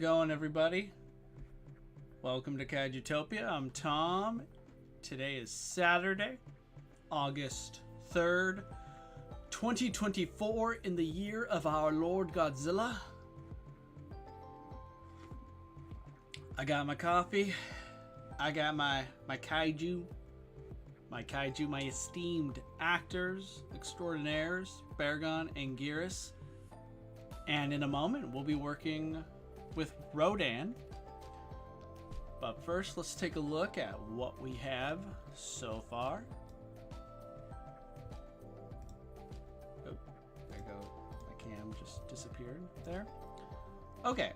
going, everybody? Welcome to Kaijutopia. I'm Tom. Today is Saturday, August 3rd, 2024, in the year of our Lord Godzilla. I got my coffee. I got my kaiju. My esteemed actors extraordinaires, Baragon and Anguirus. And in a moment, we'll be working with Rodan. But first, let's take a look at what we have so far. Oh, there you go. My cam just disappeared there. Okay.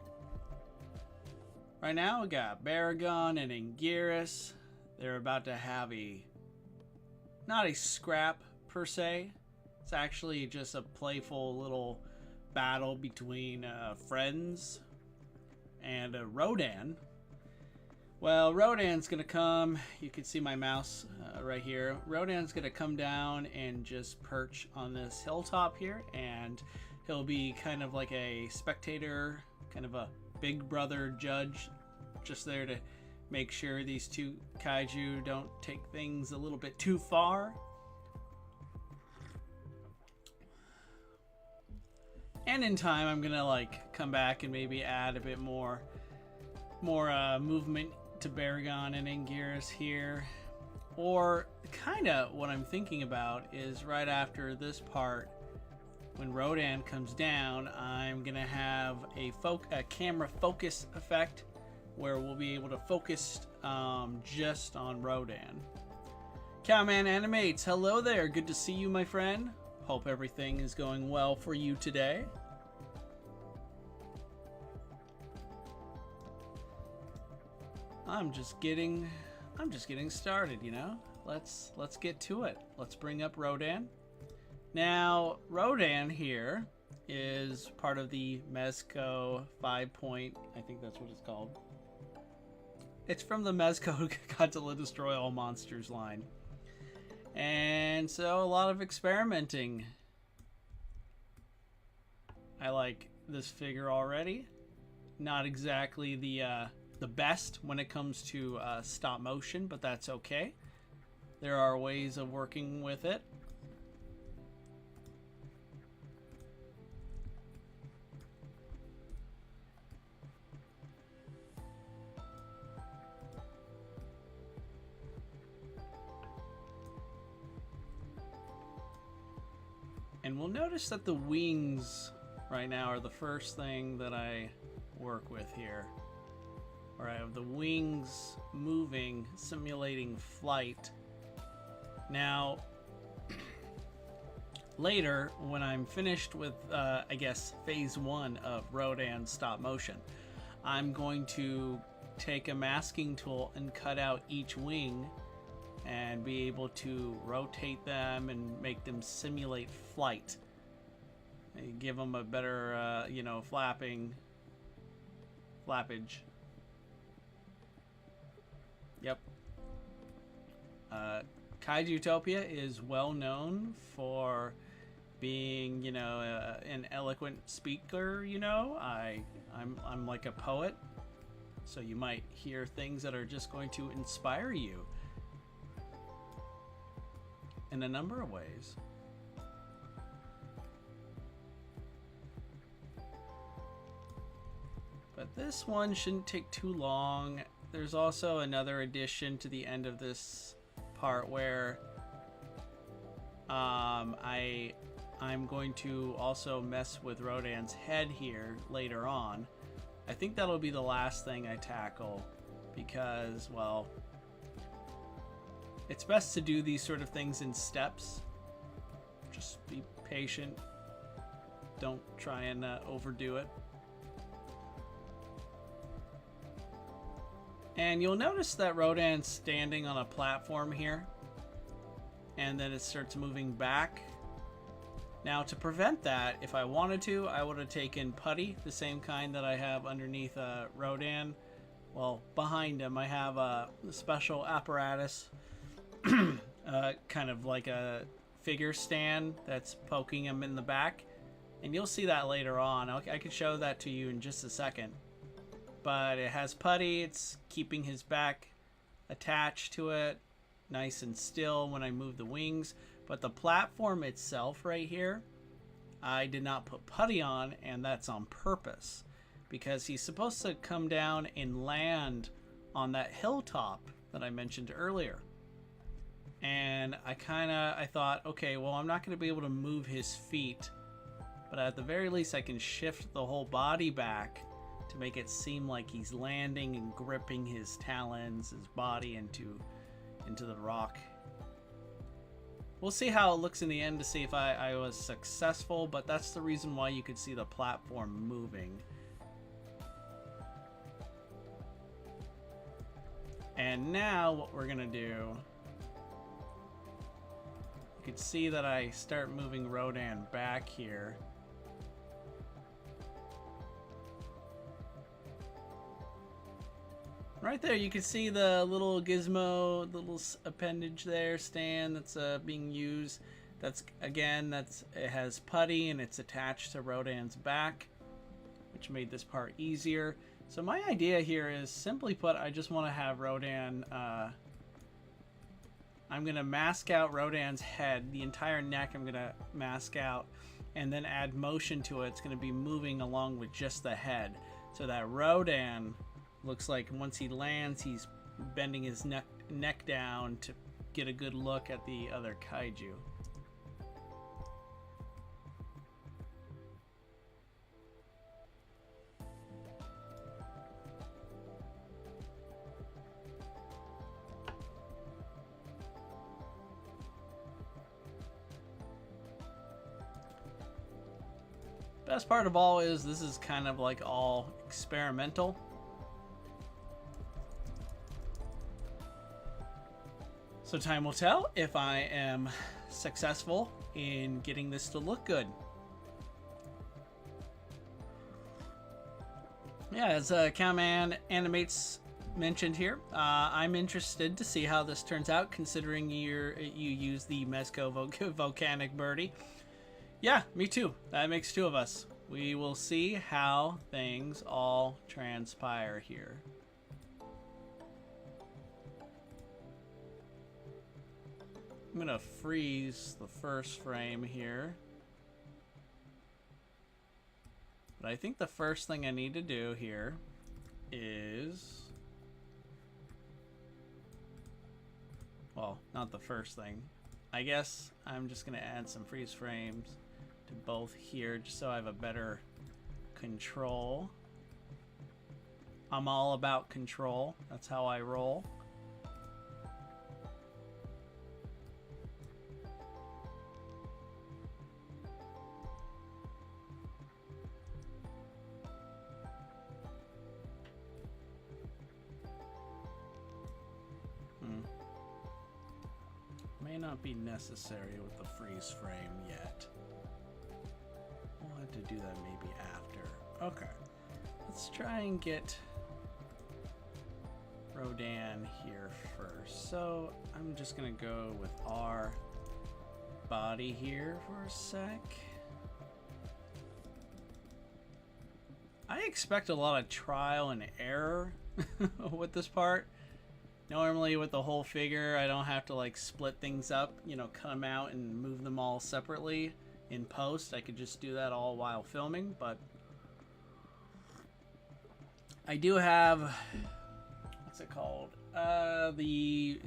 Right now, we got Baragon and Anguirus. They're about to have not a scrap per se. It's actually just a playful little battle between friends and Rodan. Well, Rodan's gonna come. You can see my mouse right here. Rodan's gonna come down and just perch on this hilltop here, and he'll be kind of like a spectator, kind of a big brother judge, just there to make sure these two kaiju don't take things a little bit too far. And in time, I'm gonna come back and maybe add a bit more movement to Baragon and Anguirus here. Or kind of what I'm thinking about is right after this part, when Rodan comes down, I'm gonna have a camera focus effect where we'll be able to focus just on Rodan. Cowman Animates, hello there. Good to see you, my friend. Hope everything is going well for you today. I'm just getting started, you know. Let's get to it. Let's bring up Rodan. Now, Rodan here is part of the Mezco 5 point, I think that's what it's called. It's from the Mezco Godzilla Destroy All Monsters line. And so a lot of experimenting. I like this figure already. Not exactly the best when it comes to stop motion, but that's okay. There are ways of working with it. And we'll notice that the wings right now are the first thing that I work with here. Where I have the wings moving, simulating flight. Now, later, when I'm finished with, I guess, phase 1 of Rodan's stop motion, I'm going to take a masking tool and cut out each wing and be able to rotate them and make them simulate flight. And give them a better, flappage. Yep. Kaijutopia is well known for being, an eloquent speaker. I'm like a poet, so you might hear things that are just going to inspire you in a number of ways. But this one shouldn't take too long. There's also another addition to the end of this part where I'm going to also mess with Rodan's head here later on. I think that'll be the last thing I tackle because, well, it's best to do these sort of things in steps. Just be patient. Don't try and overdo it. And you'll notice that Rodan's standing on a platform here, and then it starts moving back. Now, to prevent that, if I wanted to, I would have taken putty, the same kind that I have underneath Rodan. Well, behind him, I have a special apparatus, kind of like a figure stand that's poking him in the back. And you'll see that later on. I can show that to you in just a second. but it has putty. It's keeping his back attached to it nice and still when I move the wings. But the platform itself right here, I did not put putty on, and that's on purpose because he's supposed to come down and land on that hilltop that I mentioned earlier. And I thought, okay, well, I'm not going to be able to move his feet, but at the very least I can shift the whole body back to make it seem like he's landing and gripping his talons, his body into the rock. We'll see how it looks in the end to see if I was successful, but that's the reason why you could see the platform moving. And now what we're gonna do, you can see that I start moving Rodan back here. Right there, you can see the little gizmo, the little appendage there, stand that's being used. That's, again, it has putty and it's attached to Rodan's back, which made this part easier. So my idea here is, simply put, I just want to have Rodan, I'm going to mask out Rodan's head, the entire neck I'm going to mask out, and then add motion to it. It's going to be moving along with just the head, so that Rodan looks like once he lands, he's bending his neck down to get a good look at the other kaiju. Best part of all is this is kind of like all experimental. So time will tell if I am successful in getting this to look good. Yeah, as Cowman Animates mentioned here, I'm interested to see how this turns out, considering you use the Mezco Volcanic Birdie. Yeah, me too. That makes two of us. We will see how things all transpire here. I'm gonna freeze the first frame here. But I think the first thing I need to do here is... well, not the first thing. I guess I'm just gonna add some freeze frames to both here just so I have a better control. I'm all about control. That's how I roll. May not be necessary with the freeze frame yet. We'll have to do that maybe after. Okay, let's try and get Rodan here first. So I'm just gonna go with our body here for a sec. I expect a lot of trial and error with this part. Normally with the whole figure, I don't have to like split things up, you know, cut them out and move them all separately in post. I could just do that all while filming, but I do have, what's it called? The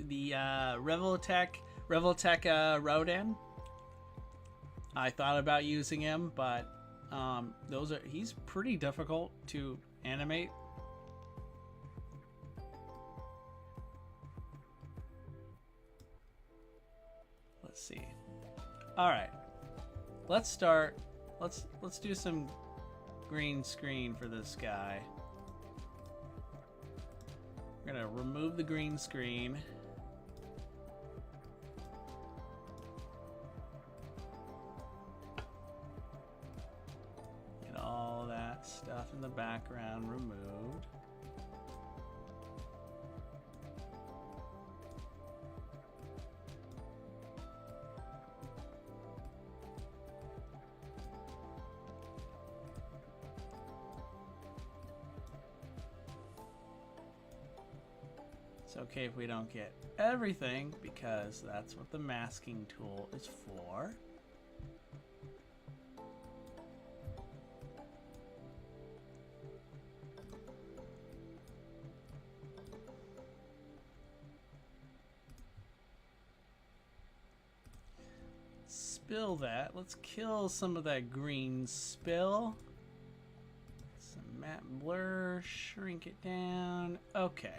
Revoltech Rodan. I thought about using him, but he's pretty difficult to animate. Let's see. All right, let's start. Let's do some green screen for this guy. We're gonna remove the green screen. Get all that stuff in the background removed. okay if we don't get everything, because that's what the masking tool is for. Spill that. Let's kill some of that green spill. Some matte blur, shrink it down. Okay.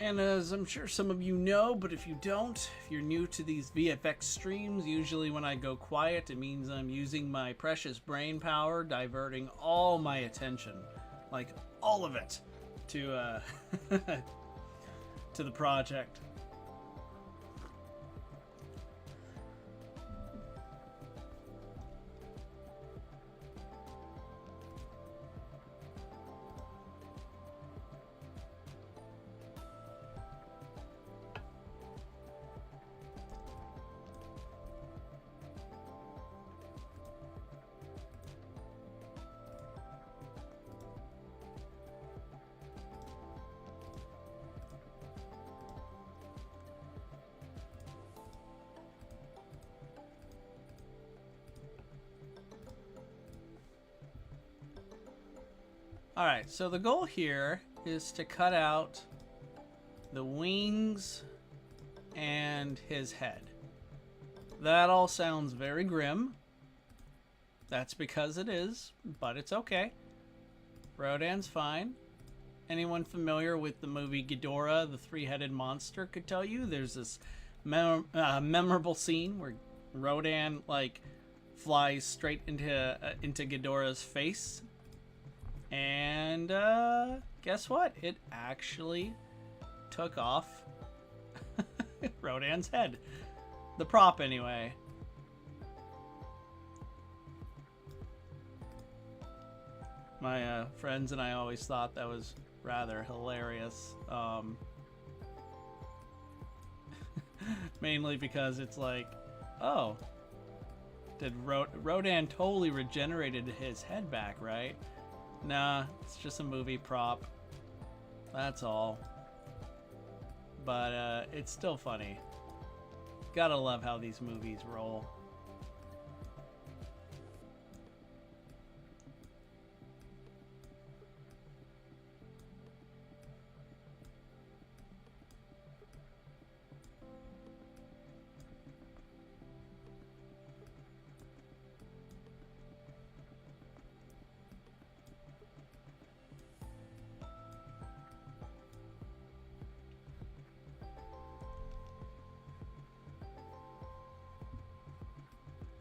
And as I'm sure some of you know, but if you don't, if you're new to these VFX streams, usually when I go quiet, it means I'm using my precious brain power, diverting all my attention, like all of it, to to the project. Alright, so the goal here is to cut out the wings and his head. That all sounds very grim. That's because it is, but it's okay. Rodan's fine. Anyone familiar with the movie Ghidorah, the three-headed monster, could tell you there's this memorable scene where Rodan like flies straight into Ghidorah's face. And guess what? It actually took off Rodan's head. The prop, anyway. My friends and I always thought that was rather hilarious. Mainly because it's like, oh, did Rodan totally regenerated his head back, right? Nah, it's just a movie prop. That's all. But it's still funny. Gotta love how these movies roll.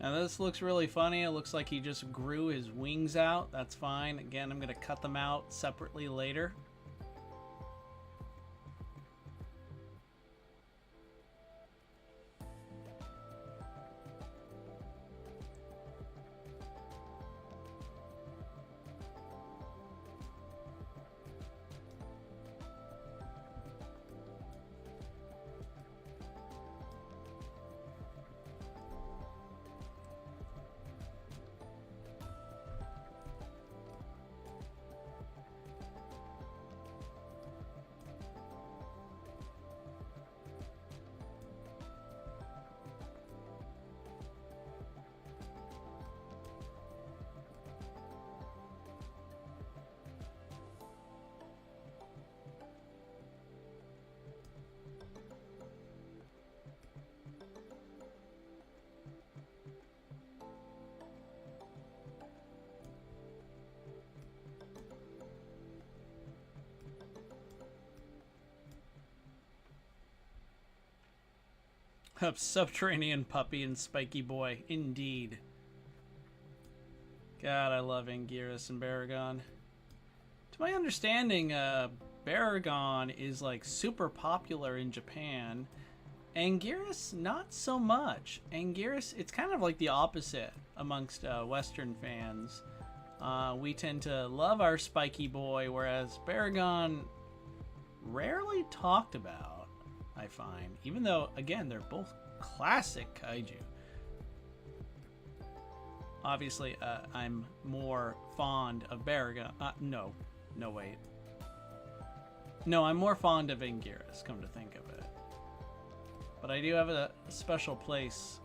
Now this looks really funny. It looks like he just grew his wings out. That's fine. Again, I'm going to cut them out separately later. Subterranean puppy and spiky boy, indeed. God, I love Anguirus and Baragon. To my understanding, Baragon is like super popular in Japan. Anguirus, not so much. Anguirus, it's kind of like the opposite amongst Western fans. We tend to love our spiky boy, whereas Baragon rarely talked about, I find. Even though, again, they're both classic kaiju. Obviously, I'm more fond of Baragon. No, wait. No, I'm more fond of Anguirus, come to think of it. But I do have a special place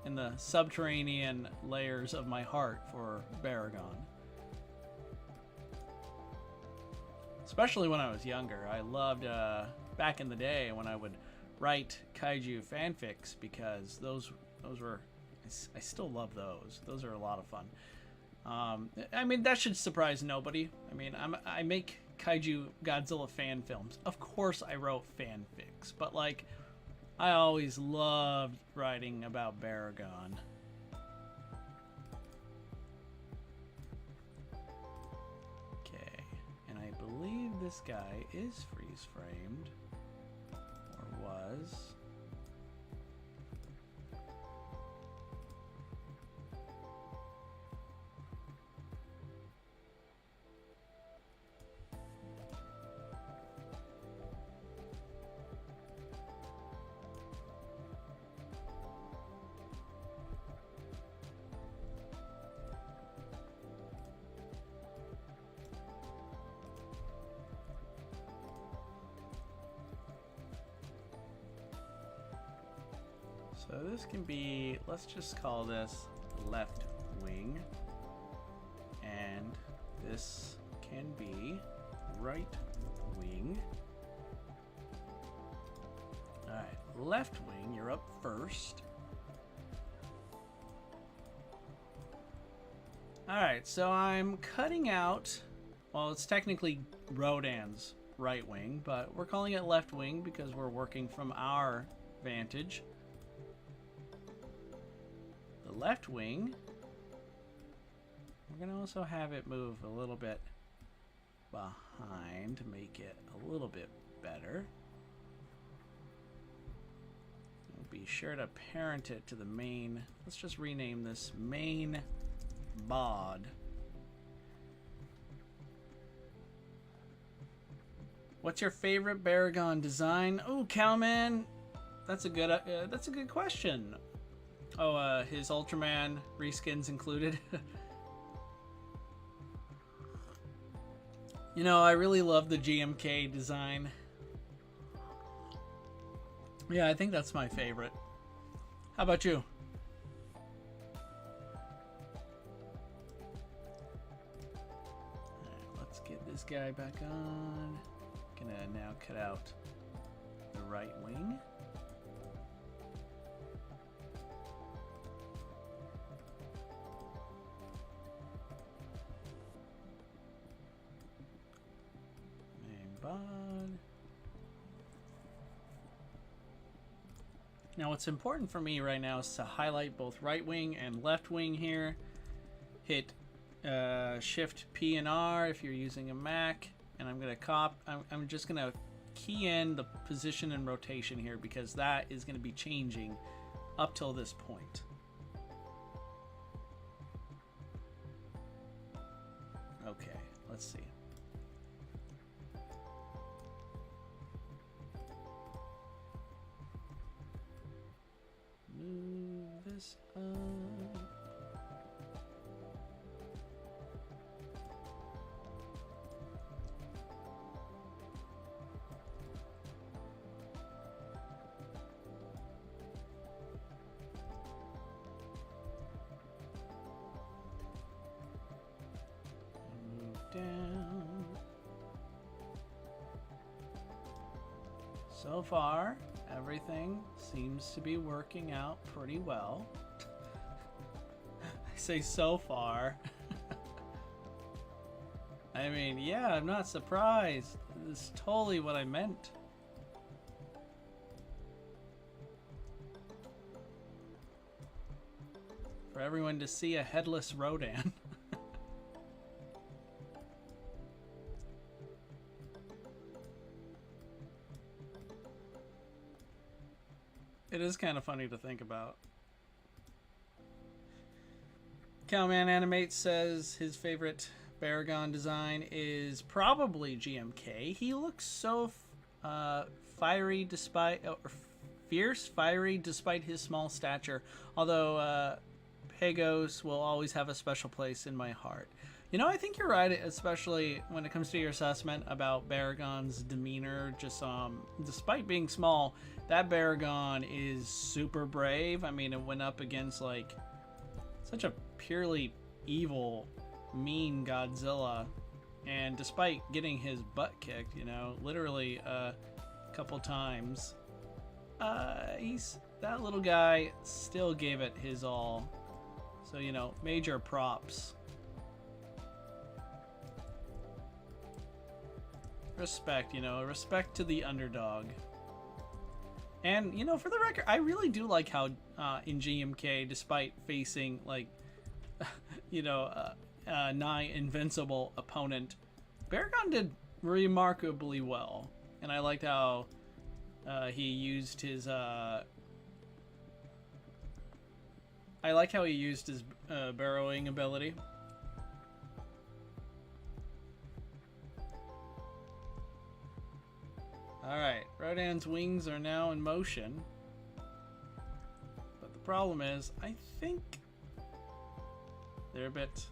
in the subterranean layers of my heart for Baragon. Especially when I was younger. I loved, back in the day when I would write kaiju fanfics, because those were... I still love those. Those are a lot of fun. I mean, that should surprise nobody. I mean, I make Kaiju Godzilla fan films. Of course I wrote fanfics, but like, I always loved writing about Baragon. Okay, and I believe this guy is freeze framed, or was. So this can be, let's just call this left wing, and this can be right wing. Alright, left wing, you're up first. Alright, so I'm cutting out, well, it's technically Rodan's right wing, but we're calling it left wing because we're working from our vantage. The left wing, we're going to also have it move a little bit behind to make it a little bit better. We'll be sure to parent it to the main, let's just rename this main bod. What's your favorite Baragon design? Oh, Cowman, that's a good question. Oh, his Ultraman reskins included. You know, I really love the GMK design. Yeah, I think that's my favorite. How about you? Alright, let's get this guy back on. Gonna now cut out the right wing. Now what's important for me right now is to highlight both right wing and left wing here. Hit Shift P and R if you're using a Mac, and I'm gonna I'm just gonna key in the position and rotation here because that is gonna be changing up till this point. Okay, let's see. Move this up. Move down. So far, everything seems to be working out pretty well. I say so far. I mean, yeah, I'm not surprised. This is totally what I meant. for everyone to see a headless Rodan. It is kind of funny to think about. Cowman Animate says his favorite Baragon design is probably GMK. He looks so fiery despite fiery despite his small stature. Although Pagos will always have a special place in my heart. You know, I think you're right, especially when it comes to your assessment about Baragon's demeanor. Just despite being small, that Baragon is super brave. I mean, it went up against like such a purely evil, mean Godzilla, and despite getting his butt kicked, you know, literally a couple times, that little guy still gave it his all. So, you know, major props. Respect, you know, respect to the underdog. And, you know, for the record, I really do like how in GMK, despite facing, like, you know, a nigh invincible opponent, Baragon did remarkably well. And I liked how he used his... I like how he used his burrowing ability. Alright, Rodan's wings are now in motion. But the problem is, I think they're a bit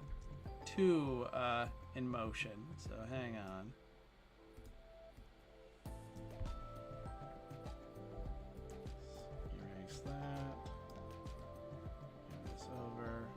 too in motion. So hang on. Erase that. Move this over.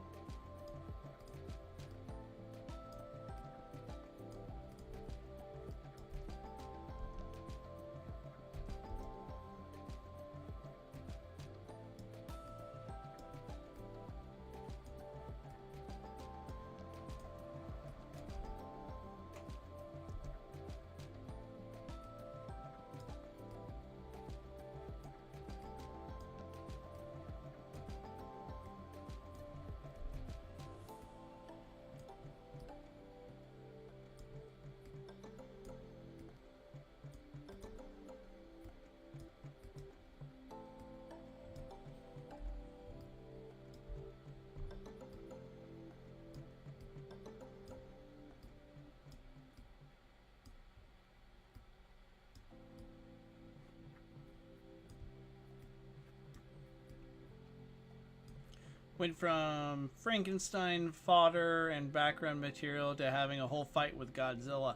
Went from Frankenstein fodder and background material to having a whole fight with Godzilla.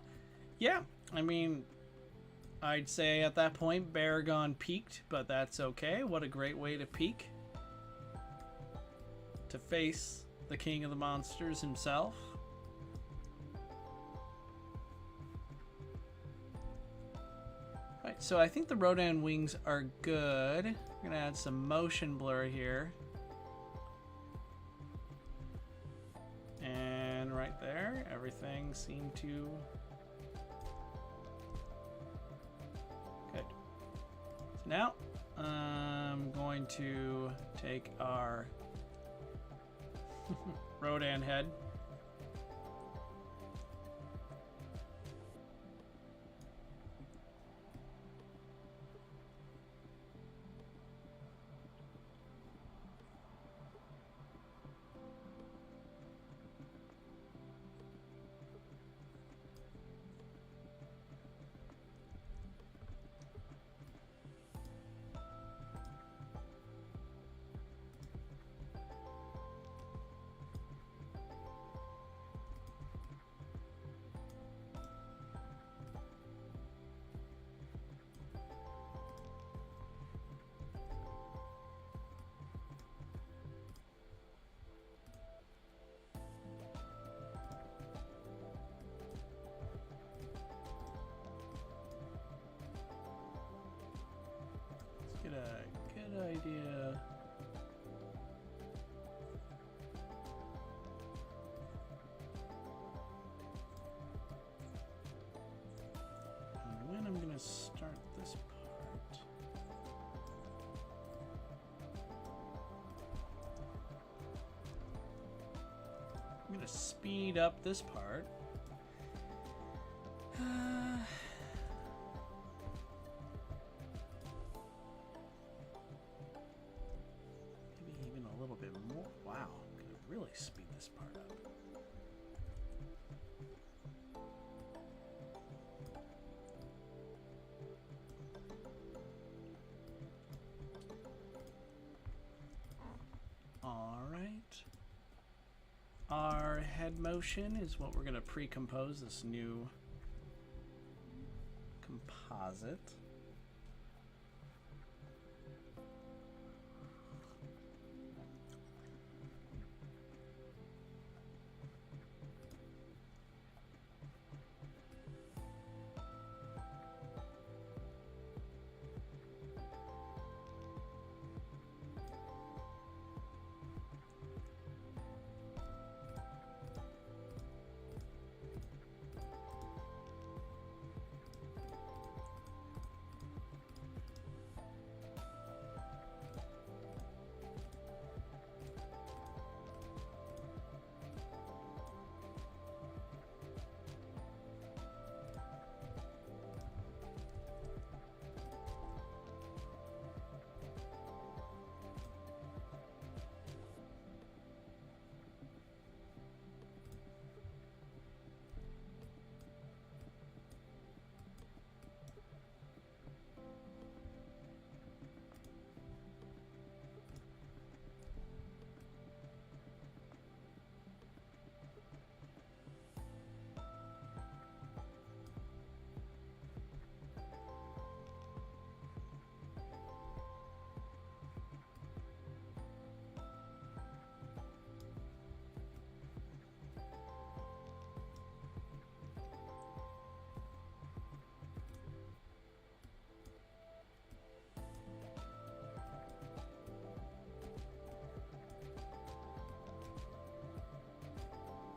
Yeah, I mean, I'd say at that point Baragon peaked, but that's okay. What a great way to peak. To face the king of the monsters himself. Right, so I think the Rodan wings are good. We're gonna add some motion blur here. And right there, everything seemed to... Good. So now, I'm going to take our Rodan head. speed up this part. Maybe even a little bit more. Wow, I'm gonna really speed this part up. All right. Our head motion is what we're going to pre-compose this new composite.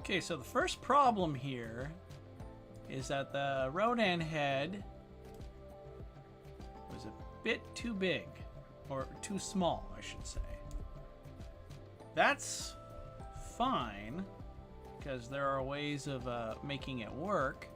Okay, so the first problem here is that the Rodan head was a bit too big, or too small, I should say. That's fine, because there are ways of making it work.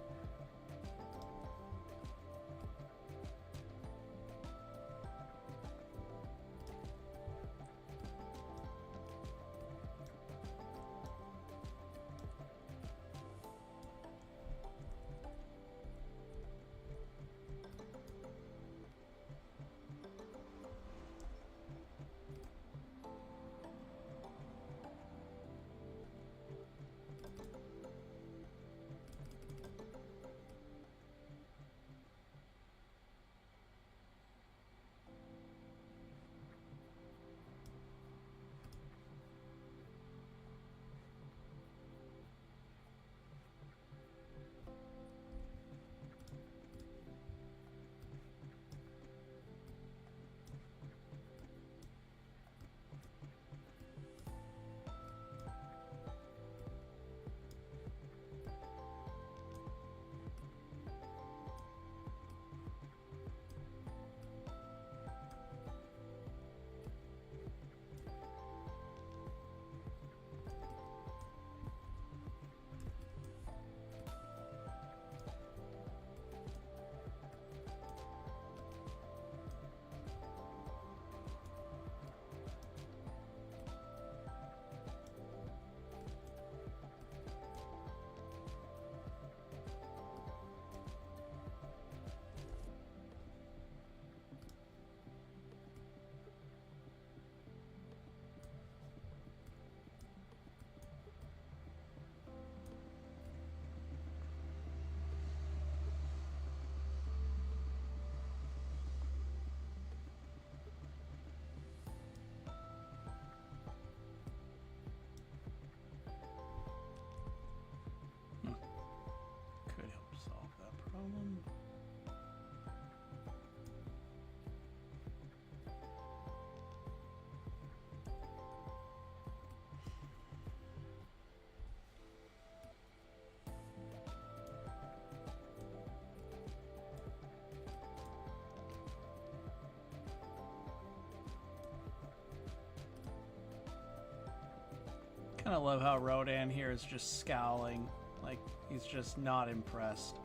kind of love how Rodan here is just scowling, like he's just not impressed.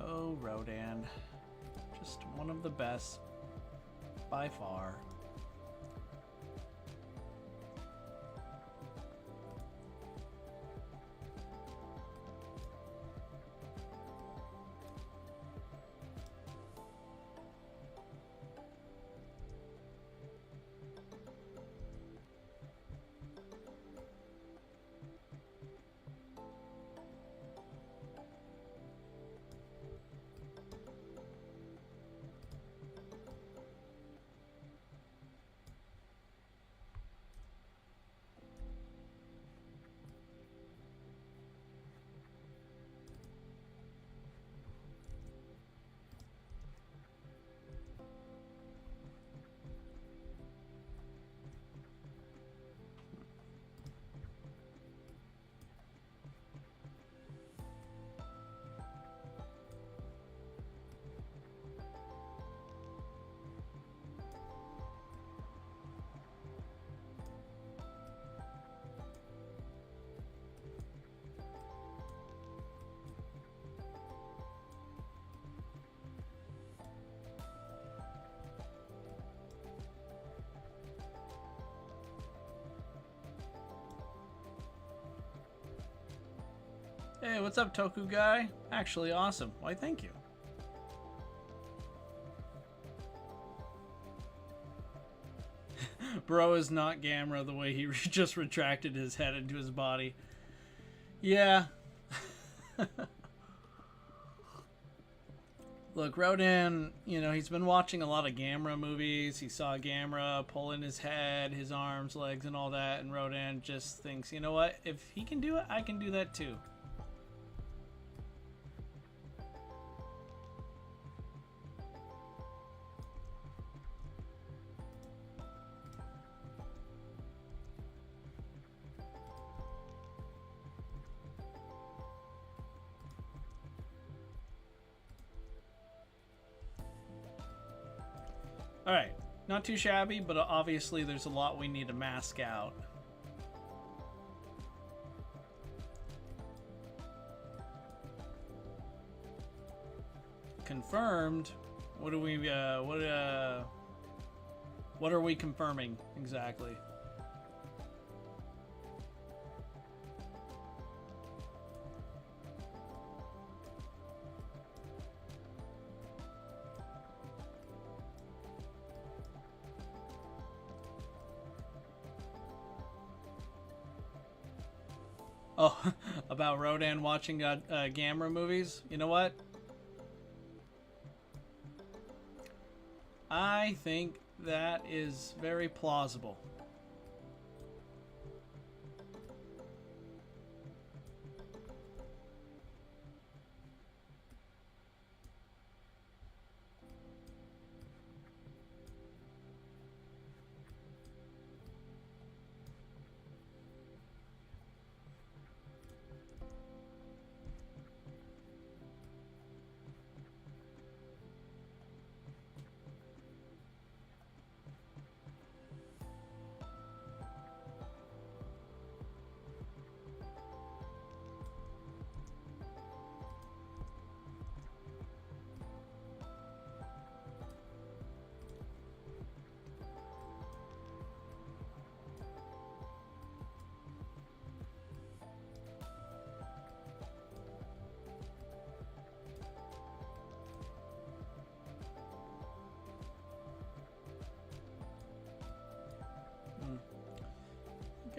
Oh, Rodan. Just one of the best, by far. Hey, what's up, Toku guy? Actually, awesome. Why, thank you. Bro is not Gamera the way he just retracted his head into his body. Yeah. Look, Rodan, you know, he's been watching a lot of Gamera movies. He saw Gamera pulling his head, his arms, legs, and all that, and Rodan just thinks, you know what? If he can do it, I can do that too. Alright, not too shabby, but obviously there's a lot we need to mask out. Confirmed? What do we, what are we confirming exactly? Oh, about Rodan watching Gamera movies? You know what? I think that is very plausible.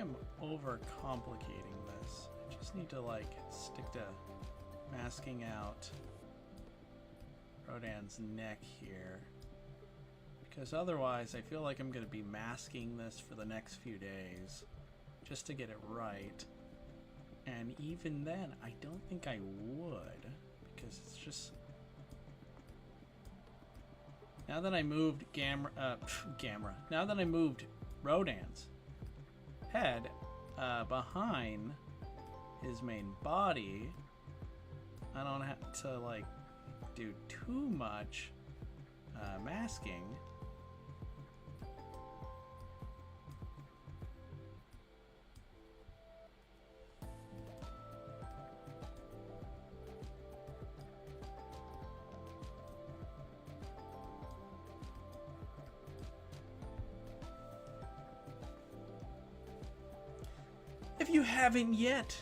I'm overcomplicating this. I just need to like stick to masking out Rodan's neck here, because otherwise I feel like I'm going to be masking this for the next few days just to get it right. And even then, I don't think I would, because it's just... Now that I moved now that I moved Rodan's head behind his main body, I don't have to like do too much masking. you haven't yet,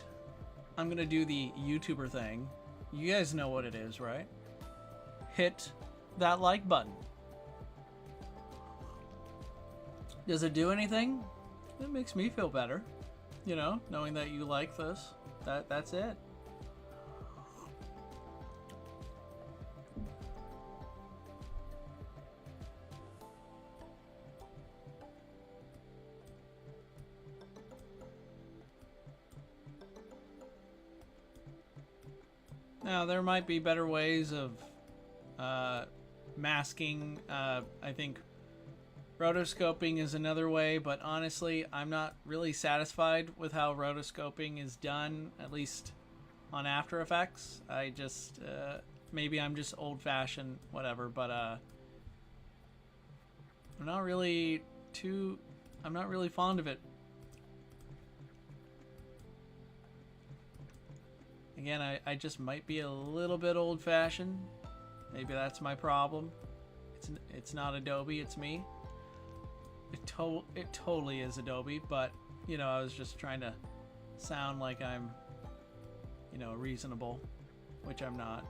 I'm gonna do the YouTuber thing. You guys know what it is, right? Hit that like button. Does it do anything? It makes me feel better, you know, knowing that you like this. That's it. Now, there might be better ways of masking. I think rotoscoping is another way, but honestly, I'm not really satisfied with how rotoscoping is done, at least on After Effects. I just, maybe I'm just old-fashioned, whatever, but I'm not really fond of it. Again, I just might be a little bit old-fashioned. Maybe that's my problem. It's not Adobe, it's me. It totally is Adobe, but, you know, I was just trying to sound like I'm, you know, reasonable, which I'm not.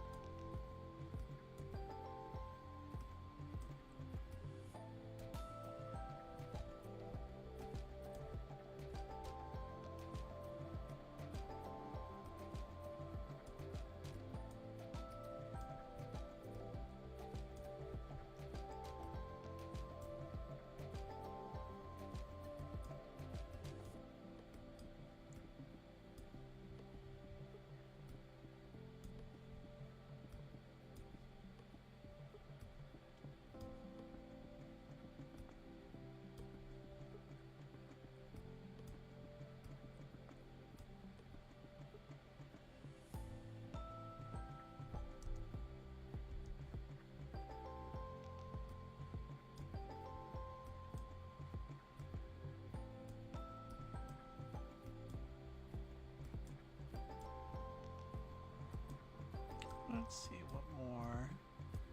Let's see what more.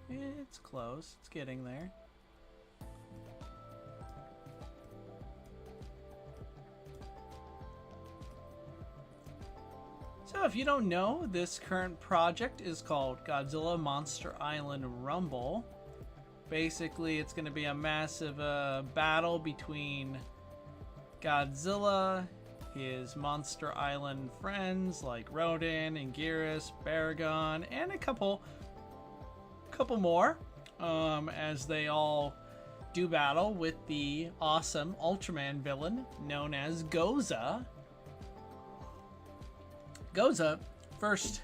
It's close. It's getting there. So if you don't know, this current project is called Godzilla Monster Island Rumble. Basically, it's going to be a massive battle between Godzilla, his Monster Island friends like Rodan, Anguirus, Baragon, and a couple more, as they all do battle with the awesome Ultraman villain known as Godzilla. Godzilla first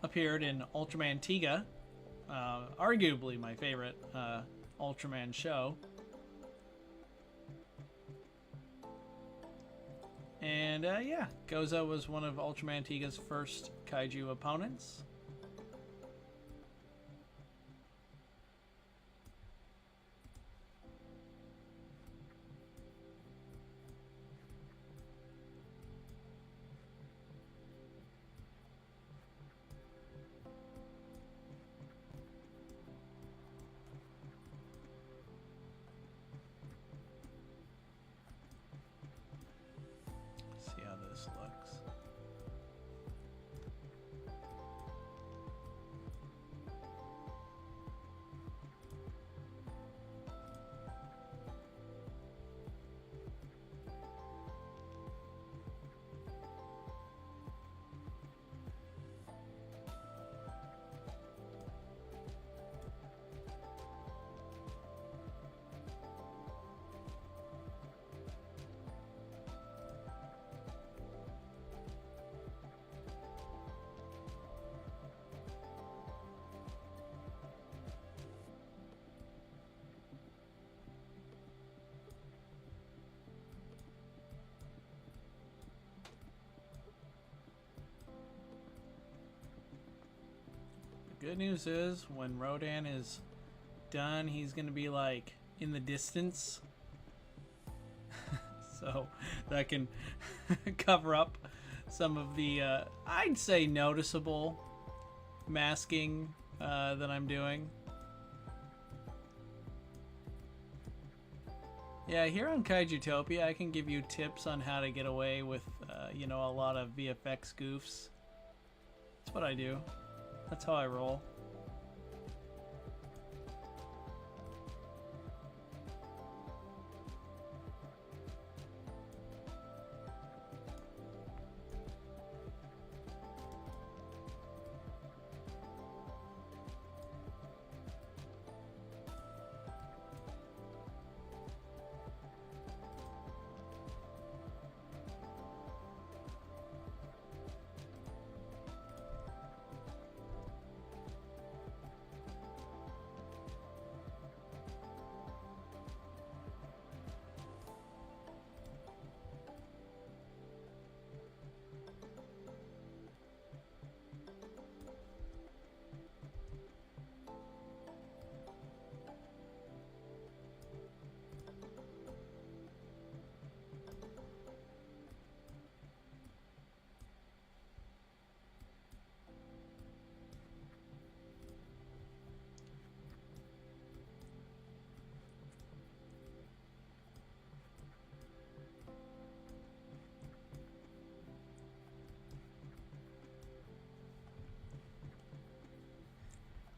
appeared in Ultraman Tiga, arguably my favorite Ultraman show. And yeah, Godzilla was one of Ultraman Tiga's first kaiju opponents. See how this looks. Good news is, when Rodan is done, he's gonna be like in the distance, so that can cover up some of the I'd say noticeable masking that I'm doing. Yeah, here on Kaijutopia, I can give you tips on how to get away with you know, a lot of VFX goofs. That's what I do. That's how I roll.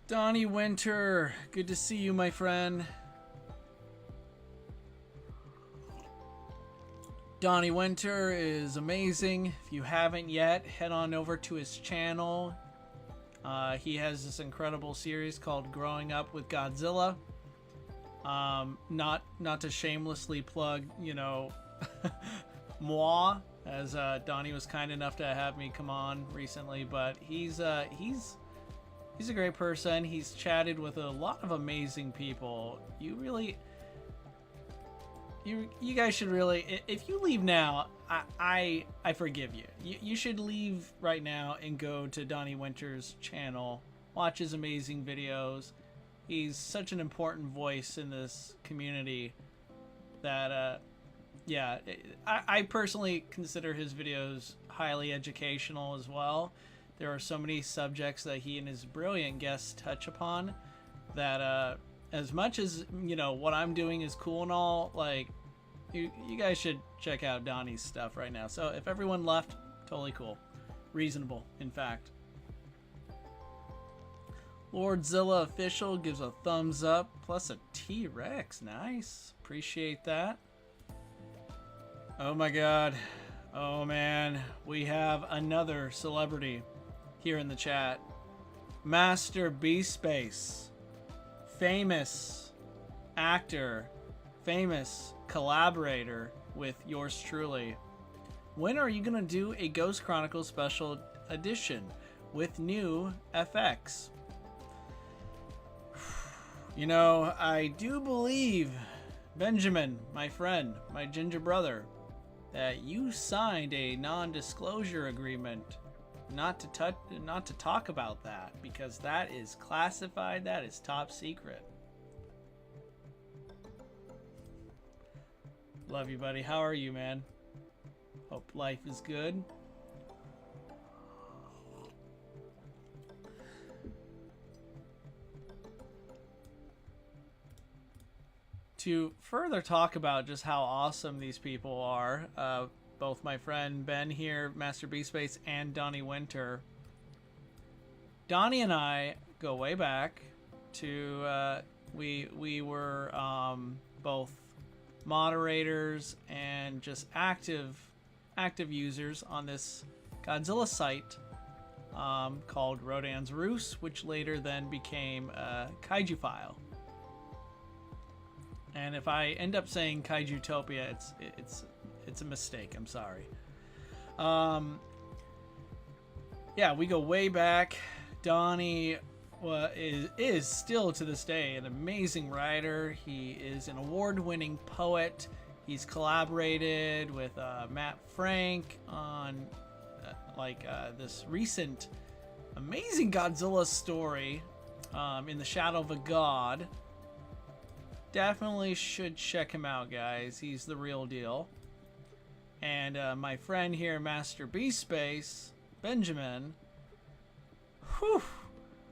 Donnie Winter, good to see you, my friend. Donnie Winter is amazing. If you haven't yet, head on over to his channel. He has this incredible series called Growing Up with Godzilla. Not to shamelessly plug, you know, moi, as Donnie was kind enough to have me come on recently, but he's a great person. He's chatted with a lot of amazing people. You guys should really, if you leave now, I forgive you. You should leave right now and go to Donnie Winter's channel, watch his amazing videos. He's such an important voice in this community that, yeah, I personally consider his videos highly educational as well. There are so many subjects that he and his brilliant guests touch upon that, as much as, you know, what I'm doing is cool and all, like, you guys should check out Donnie's stuff right now. So if everyone left, totally cool. Reasonable, in fact. Lordzilla Official gives a thumbs up, plus a T-Rex. Nice. Appreciate that. Oh my god. Oh man. We have another celebrity here in the chat. Master B-Space. Famous actor. Famous collaborator with yours truly. When are you going to do a Ghost Chronicles special edition with new FX? You know, I do believe, Benjamin, my friend, my ginger brother, that you signed a non-disclosure agreement not to talk about that, because that is classified, that is top secret. Love you, buddy. How are you, man? Hope life is good. To further talk about just how awesome these people are, both my friend Ben here, Master B-Space, and Donnie Winter. Donnie and I go way back to, we were both moderators and just active users on this Godzilla site called Rodan's Roost, which later then became Kaiju File. And if I end up saying Kaijutopia, it's a mistake. I'm sorry. Yeah, we go way back. Donnie is still to this day an amazing writer. He is an award-winning poet. He's collaborated with Matt Frank on this recent amazing Godzilla story, In the Shadow of a God. Definitely should check him out, guys. He's the real deal. And my friend here, Master B-Space, Benjamin, whew,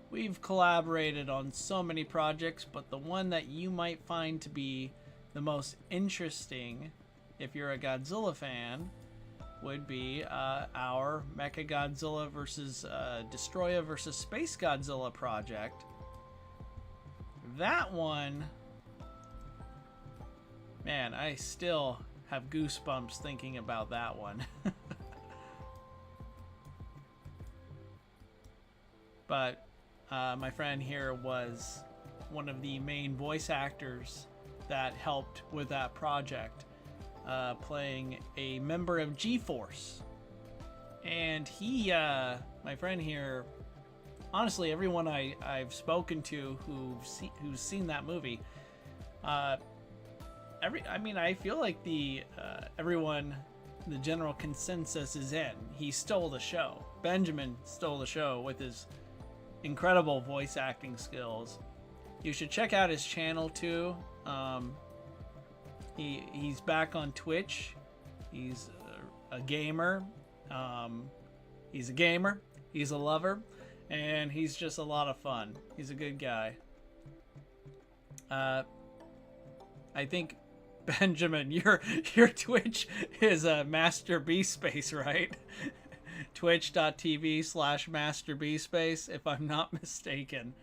we've collaborated on so many projects, but the one that you might find to be the most interesting, if you're a Godzilla fan, would be our Mechagodzilla versus Destroya versus Space Godzilla project. That one, man, I still have goosebumps thinking about that one. But my friend here was one of the main voice actors that helped with that project, playing a member of G-Force. And he, my friend here, honestly, everyone I've spoken to who's seen that movie, I mean, I feel like everyone, the general consensus is in. He stole the show. Benjamin stole the show with his incredible voice acting skills. You should check out his channel too. He's back on Twitch. He's a gamer. He's a gamer. He's a lover, and he's just a lot of fun. He's a good guy. I think Benjamin, your Twitch is Master B Space, right? Twitch.tv/Master B Space, if I'm not mistaken.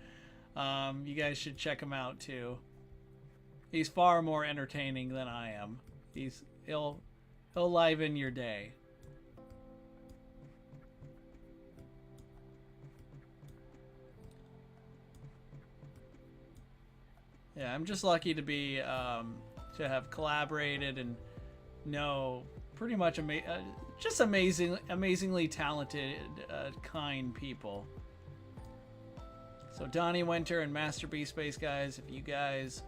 You guys should check him out too. He's far more entertaining than I am. He'll liven your day. Yeah, I'm just lucky to be to have collaborated and know pretty much just amazingly talented, kind people. So Donnie Winter and Master B Space, guys, if you guys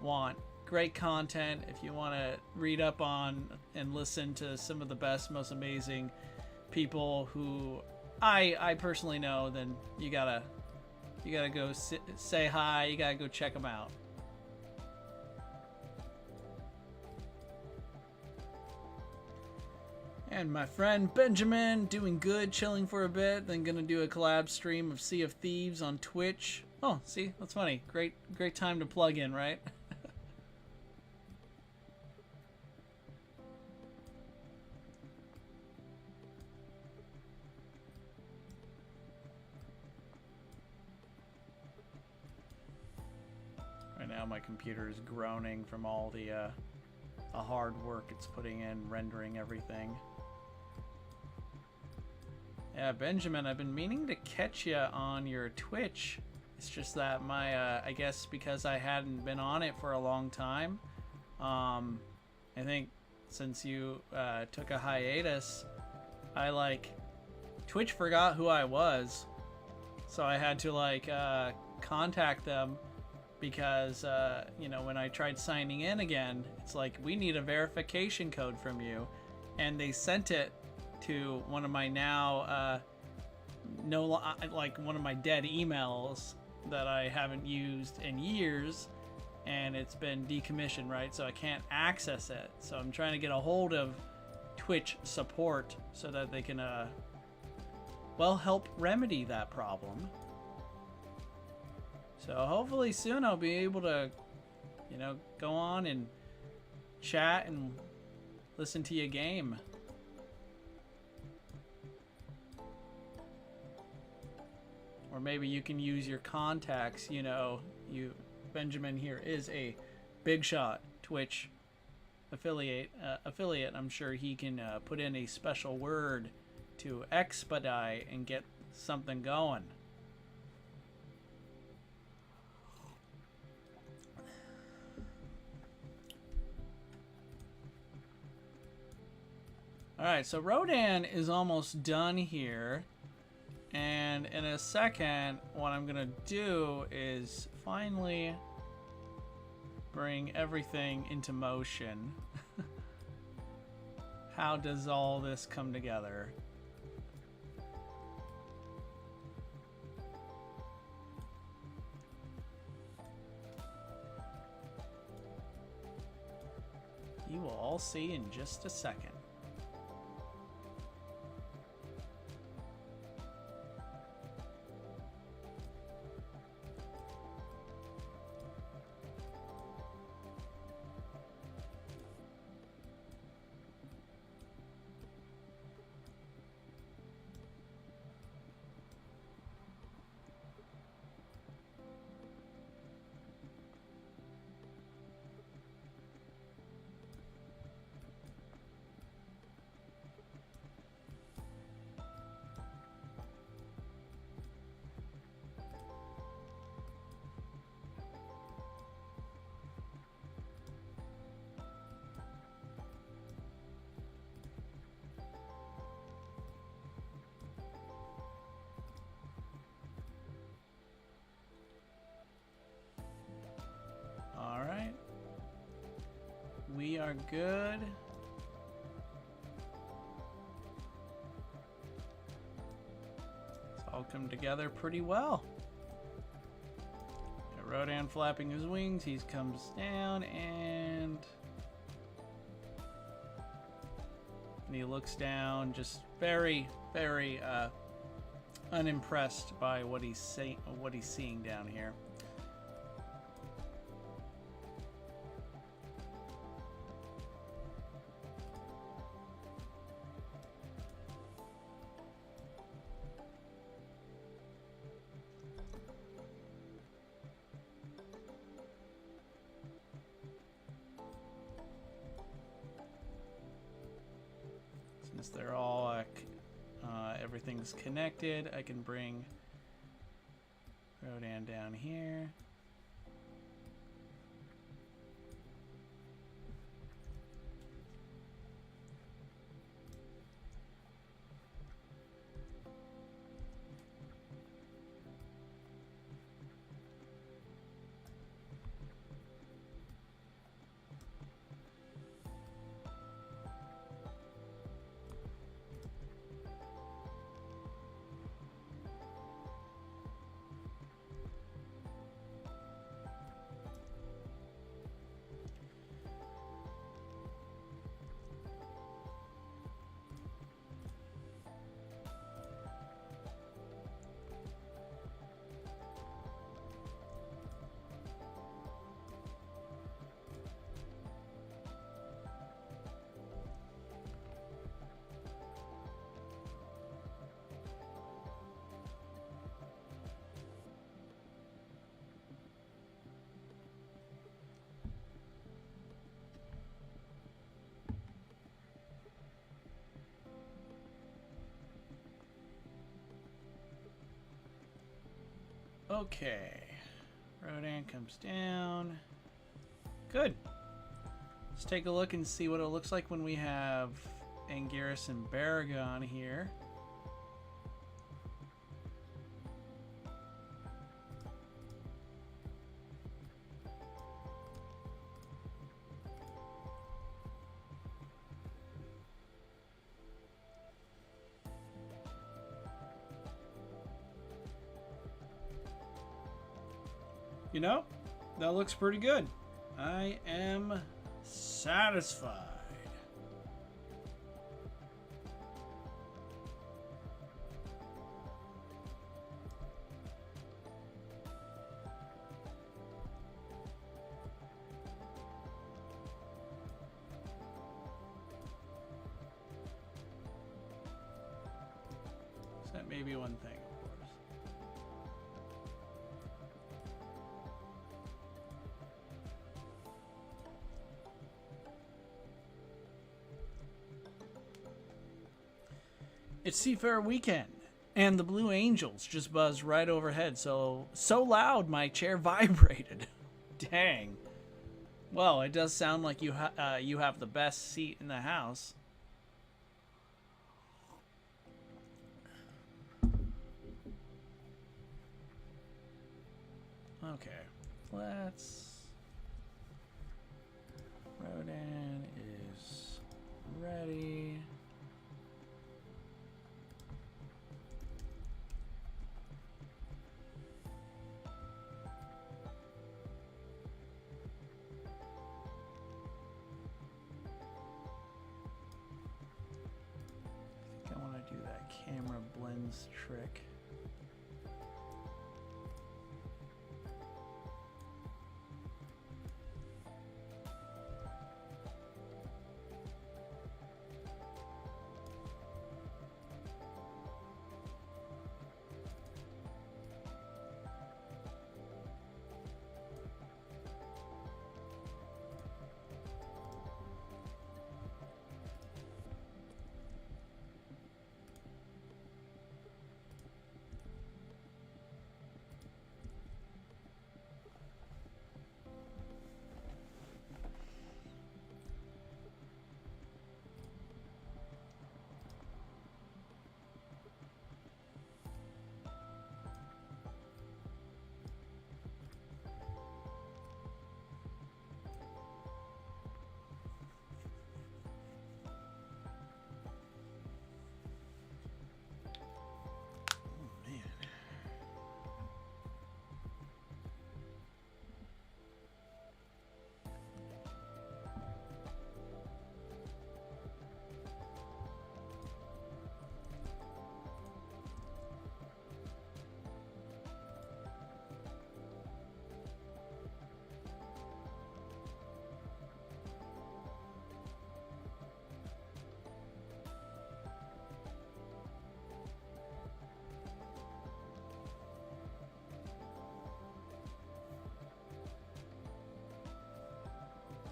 want great content, if you want to read up on and listen to some of the best, most amazing people who I personally know, then you gotta go say hi. You gotta go check them out. And my friend Benjamin, doing good, chilling for a bit, then gonna do a collab stream of Sea of Thieves on Twitch. Oh, see, that's funny. Great time to plug in, right? Right now my computer is groaning from all the hard work it's putting in, rendering everything. Yeah, Benjamin, I've been meaning to catch you on your Twitch. It's just that my, I guess because I hadn't been on it for a long time, I think since you took a hiatus, Twitch forgot who I was. So I had to contact them because, you know, when I tried signing in again, it's like, we need a verification code from you. And they sent it to one of my now one of my dead emails that I haven't used in years, and it's been decommissioned, right? So I can't access it. So I'm trying to get a hold of Twitch support so that they can well, help remedy that problem. So hopefully soon I'll be able to, you know, go on and chat and listen to your game. Or maybe you can use your contacts, you know, Benjamin here is a big shot Twitch affiliate. I'm sure he can put in a special word to expedite and get something going. Alright, so Rodan is almost done here. And in a second, what I'm gonna do is finally bring everything into motion. How does all this come together? You will all see in just a second. are good. It's all come together pretty well. Got Rodan flapping his wings. He comes down and he looks down, just very, very unimpressed by what he's seeing down here. Since they're all everything's connected, I can bring Rodan down here. Okay, Rodan comes down. Good. Let's take a look and see what it looks like when we have Anguirus and Baragon here. You know, that looks pretty good. I am satisfied. So that may be one thing. It's Seafarer Weekend, and the Blue Angels just buzzed right overhead, so loud my chair vibrated. Dang. Well, it does sound like you have the best seat in the house. Okay, let's... Rodan is ready. Do that camera blends trick.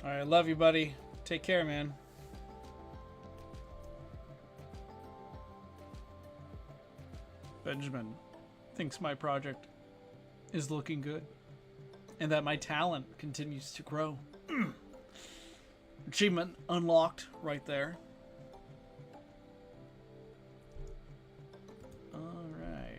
Alright, love you, buddy. Take care, man. Benjamin thinks my project is looking good and that my talent continues to grow. Achievement unlocked right there. All right.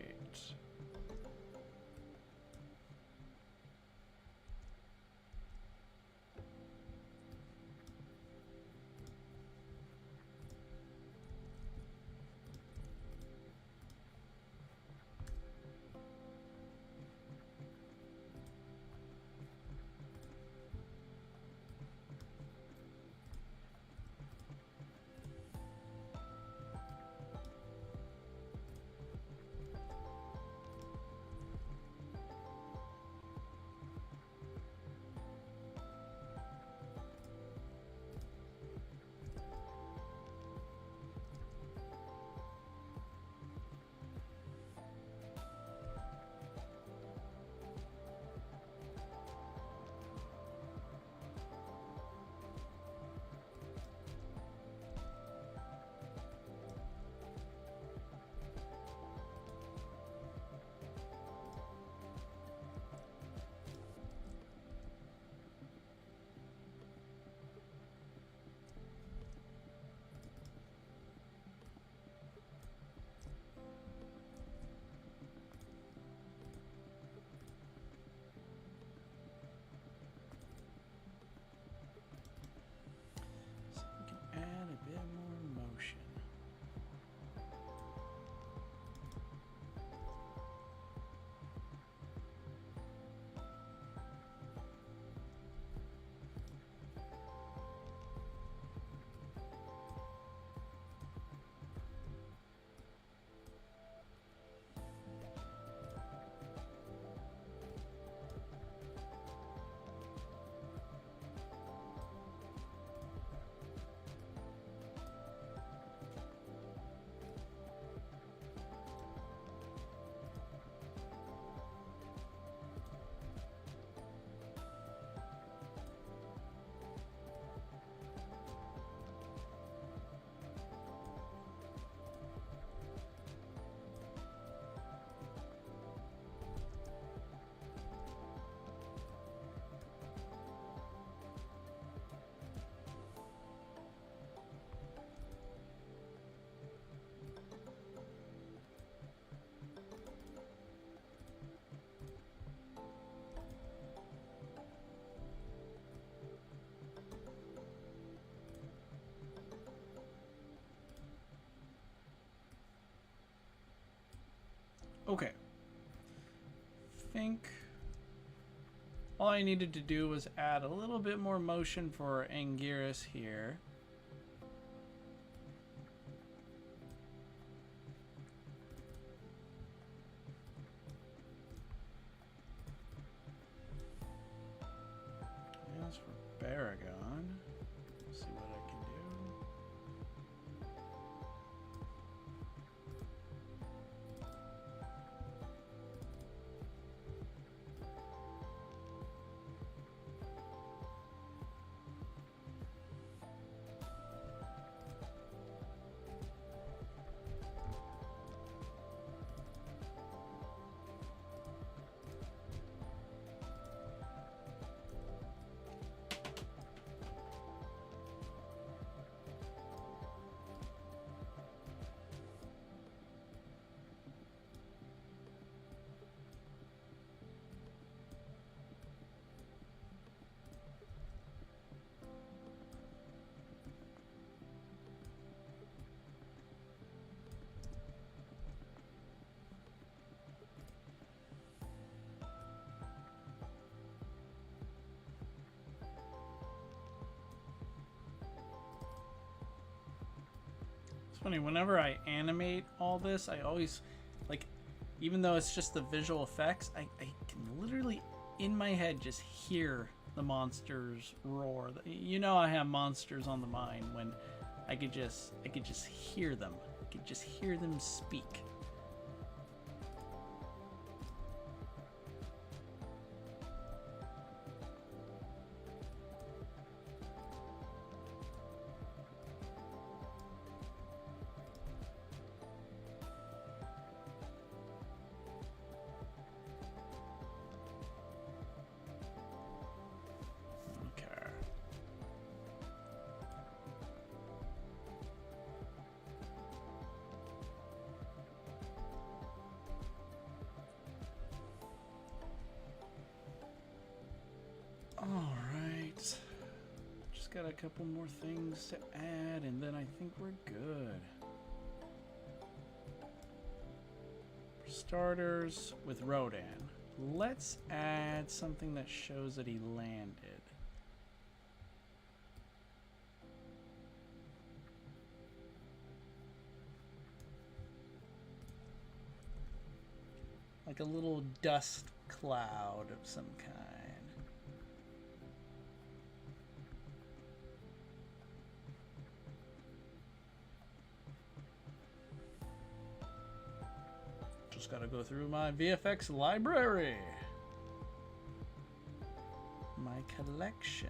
Okay. I think all I needed to do was add a little bit more motion for Anguirus here. As for Baragon, let's see what I can do. It's funny, whenever I animate all this, I always, like, even though it's just the visual effects, I can literally, in my head, just hear the monsters roar. You know I have monsters on the mind when I could just hear them. I could just hear them speak. got a couple more things to add, and then I think we're good. For starters, with Rodan, let's add something that shows that he landed. Like a little dust cloud of some kind. Just gotta go through my VFX library. My collection.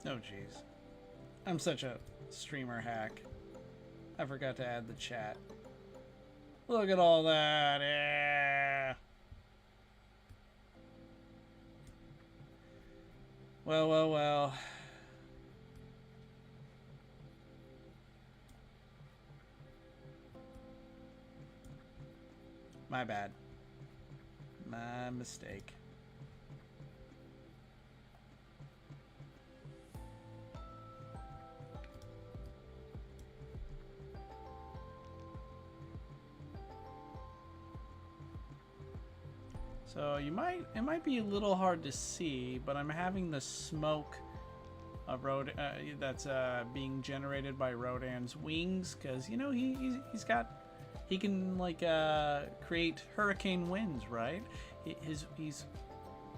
Oh jeez. I'm such a streamer hack. I forgot to add the chat. Look at all that. Yeah. Well, well, well. My bad. My mistake. So it might be a little hard to see, but I'm having the smoke of that's being generated by Rodan's wings, because you know he can like create hurricane winds, right? He's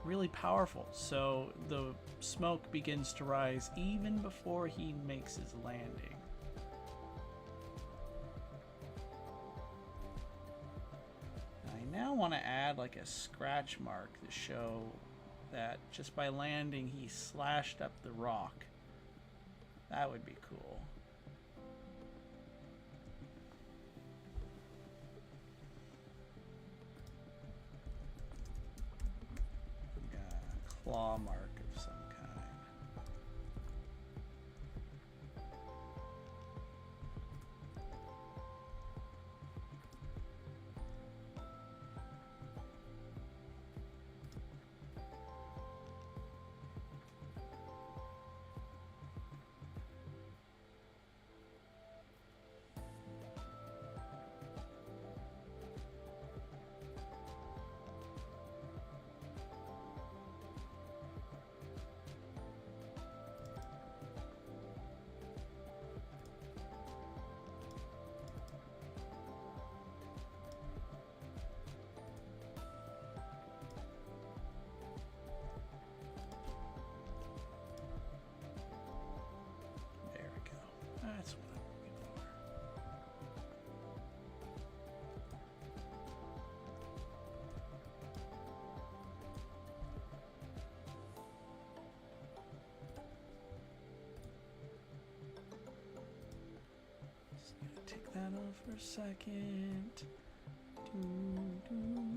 really powerful, so the smoke begins to rise even before he makes his landing. Now want to add like a scratch mark to show that just by landing he slashed up the rock. That would be cool. A claw mark of some kind. that off for a second. Doo, doo.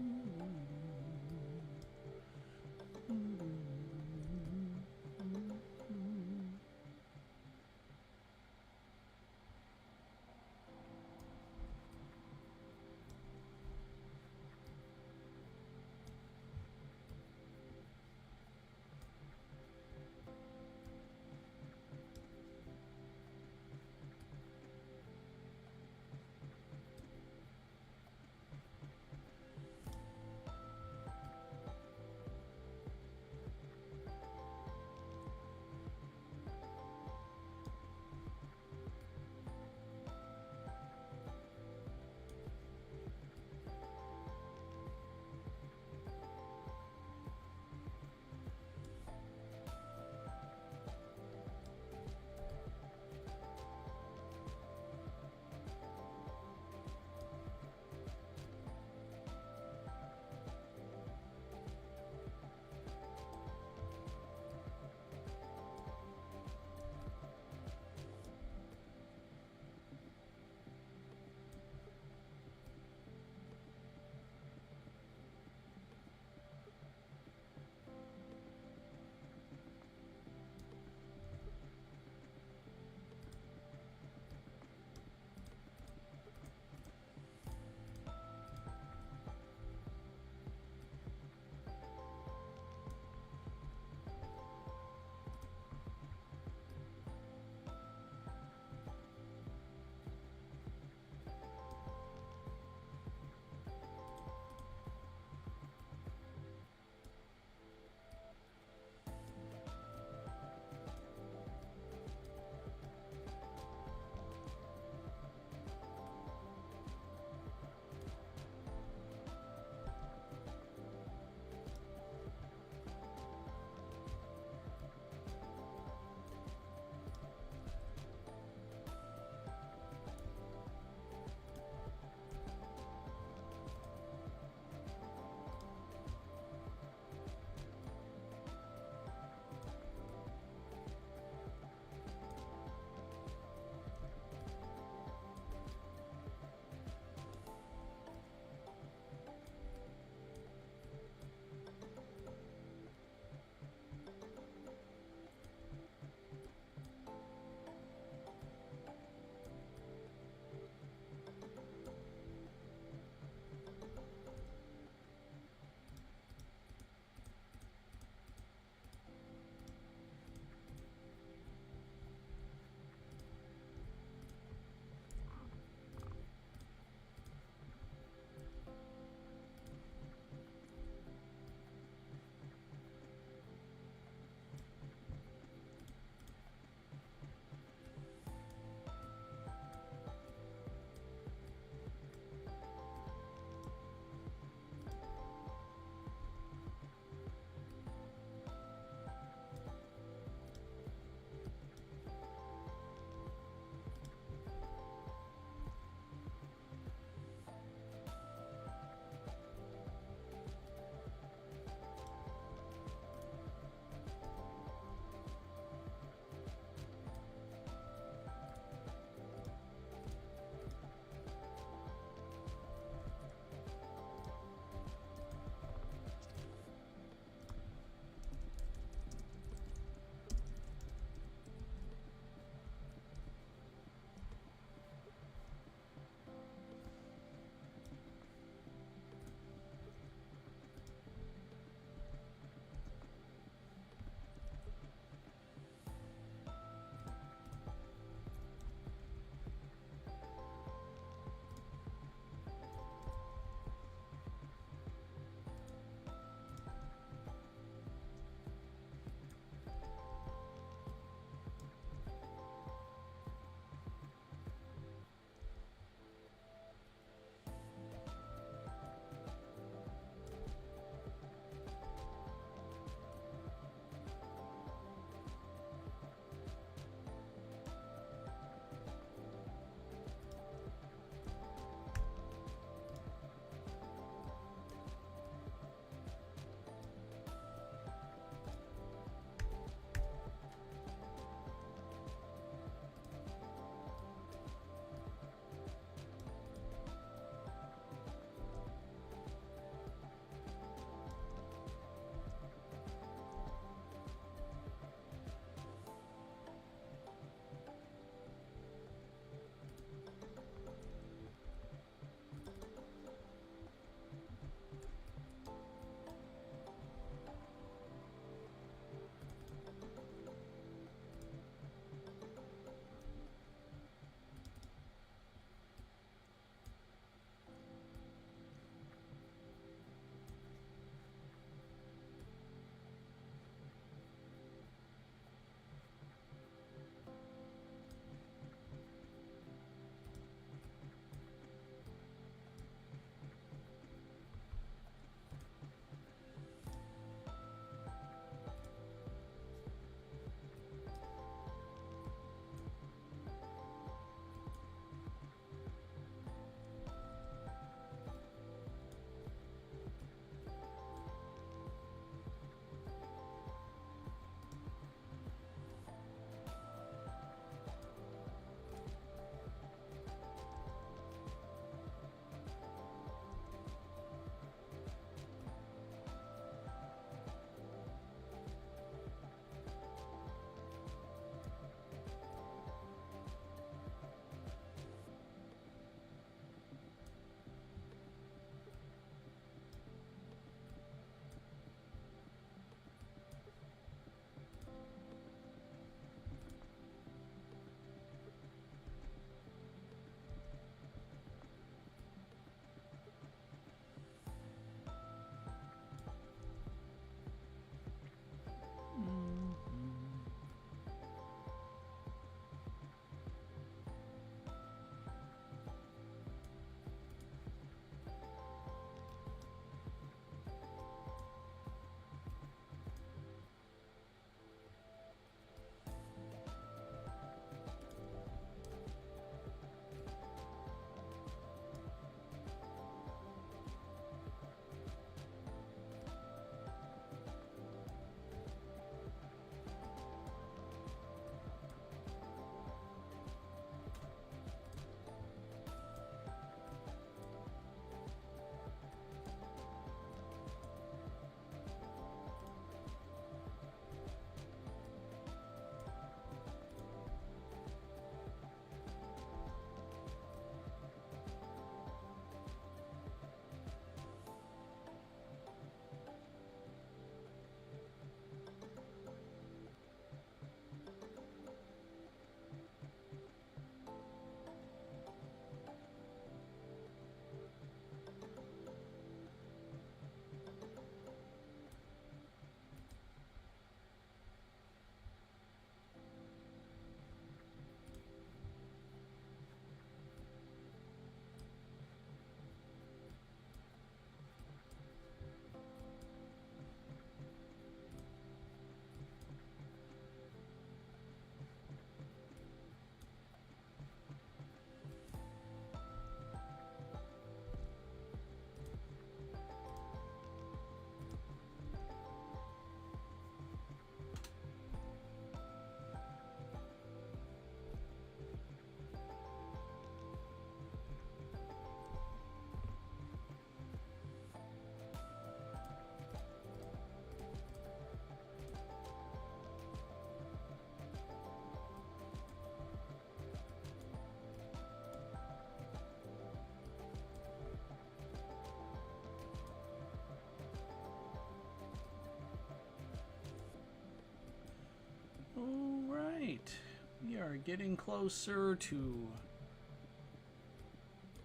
right, we are getting closer to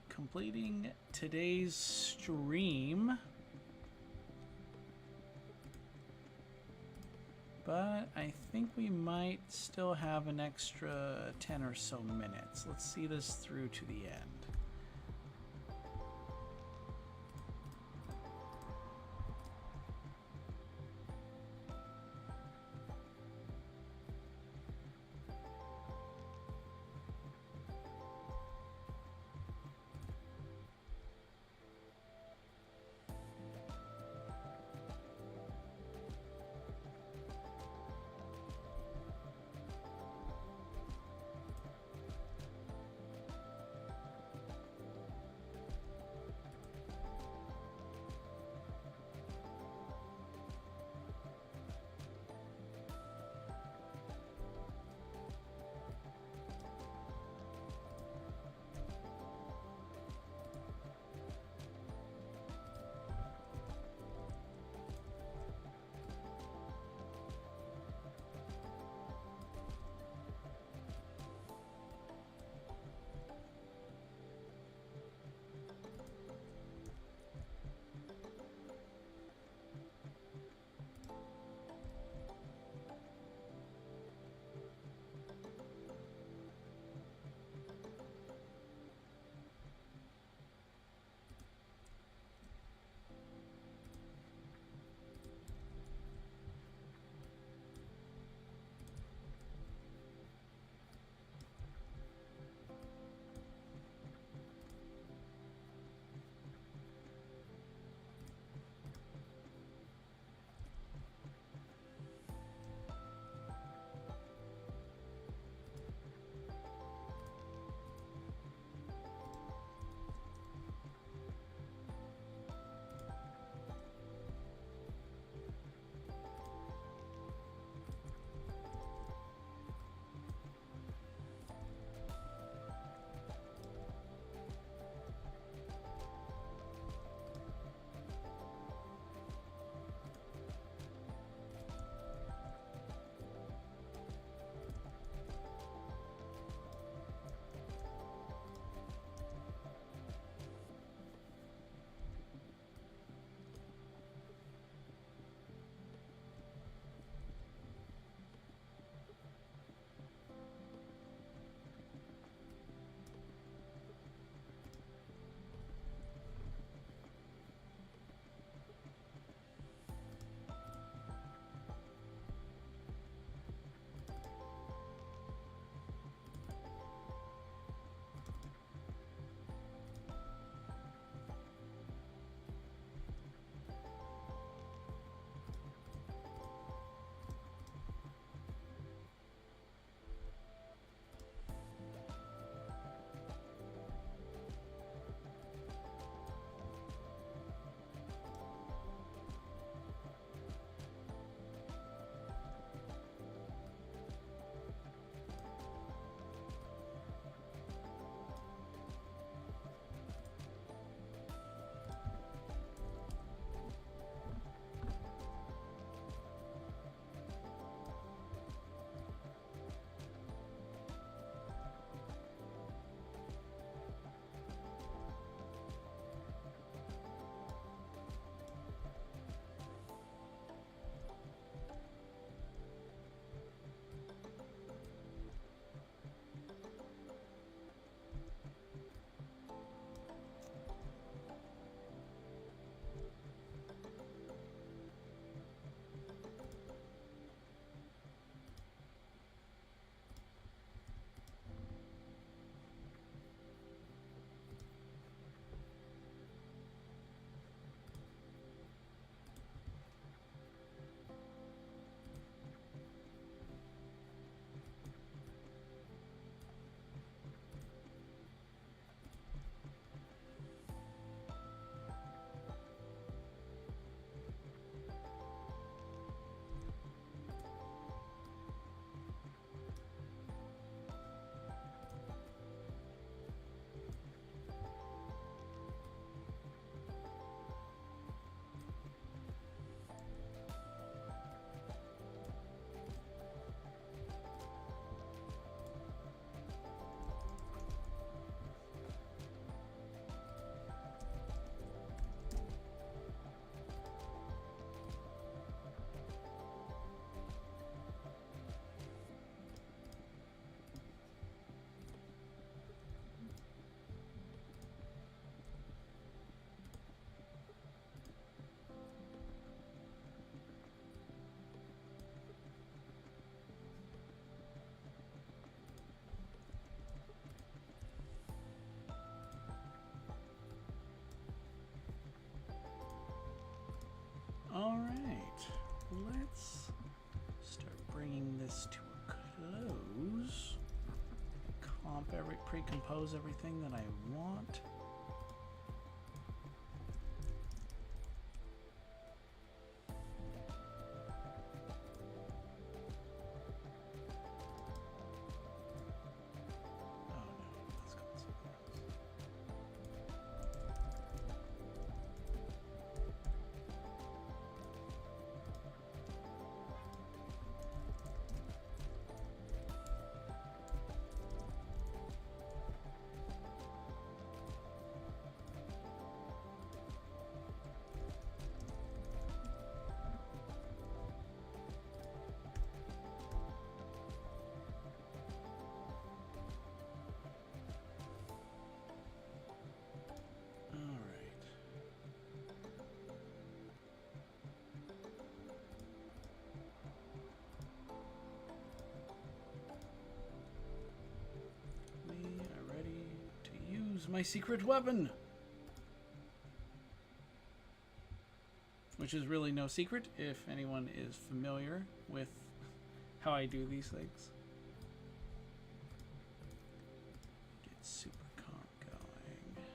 completing today's stream. But I think we might still have an extra 10 or so minutes. Let's see this through to the end. let's start bringing this to a close. Pre-compose everything that I want. My secret weapon, which is really no secret if anyone is familiar with how I do these things. Get super comp going.